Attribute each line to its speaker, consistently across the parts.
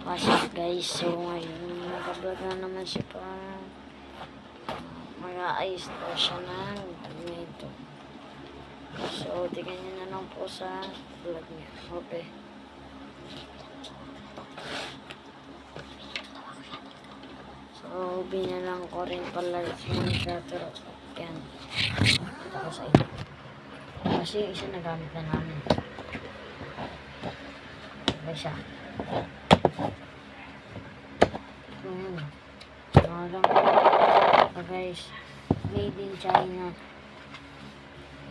Speaker 1: Pasok guys, so ngayon nakablog na naman siya pa. Mag-aayos daw siya ng tomato. So, tignan nyo na lang po sa vlog niya. Okay. So, binalang ko rin pala siya, pero yan. Ito ko sa inyo. Kasi yung isa nagamit na namin. Diba siya? Lang ito guys, made in China.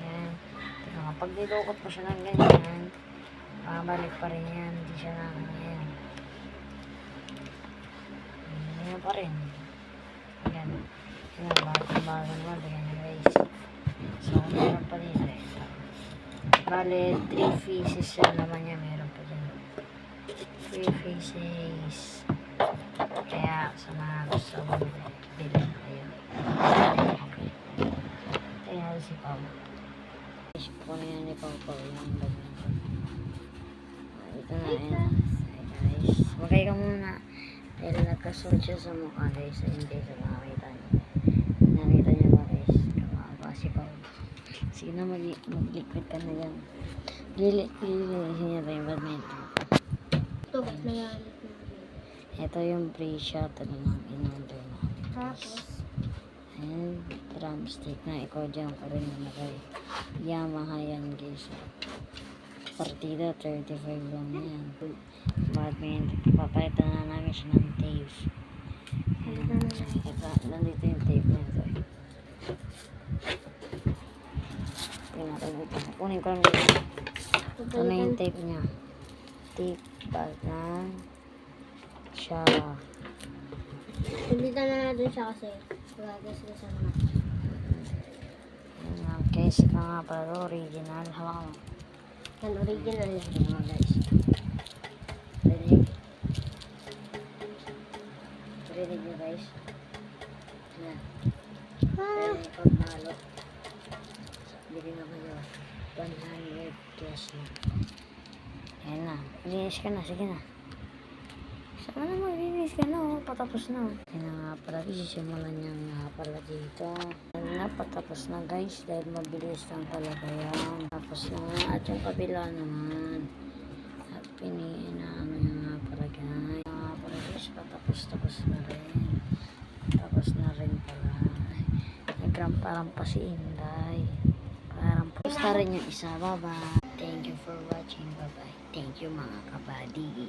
Speaker 1: Yan. Kapag nilukot mo siya ng ganyan, babalik pa rin yan. Hindi siya na yan. Yan pa rin. Yan. Yan, bakit mo ganyan guys. So, meron pa dito eh. Bale, 3 pieces yan naman niya. Meron pa dyan. 3 pieces. Kaya sa mga gusto mo, bilhin na kayo. Okay. Kaya si Pao. Isip ko na yan ni Pao yung bag na ito. Ito na yan. Hi guys. Magay ka muna. Dahil nagkasunod siya sa mukha guys. Hindi sa nakakita niyo. Nakita niyo ba guys? Kamaba si Pao. Sige na mag-liquid ka na yan. Lilisin niya ba yung badminton?
Speaker 2: Ito, nayalit na.
Speaker 1: Ito yung pre-shot na lang in-order na.
Speaker 2: Tapos,
Speaker 1: and drumstick na ikaw dyan pa rin na kay Yamaha yan guys. Partida 35 lang yan. Badminton, papalitan na namin siya ng tape. And ito, nandito yung tape na ito. Kunin ko lang dito. Ito na yung tape niya. Tape bag na siya.
Speaker 2: pilitan na natin siya kasi gagas na sa mga.
Speaker 1: Yung case ka nga pala, original. Hawak mo.
Speaker 2: Yan, original yan.
Speaker 1: Ito mga guys. Ready? Ready nyo guys? Yan. Ready pag malo. Bili na kayo. 100 cash na. Ayan na. Linis ka na. Sige na. Saan na maglinis ka na, oh. Patapos na. Kaya na nga pala, sisimulan niya nga pala dito. Ayan na, patapos na guys, dahil mabilis lang talaga yan. Tapos na nga, at yung kabila naman. At piniin na nga pala guys. Nga pala guys, patapos na rin. Tapos na rin pala. Nagramparang pa si Inday. Parang pusta rin yung isa. Bye-bye. Thank you for watching. Bye-bye. Thank you mga kabady.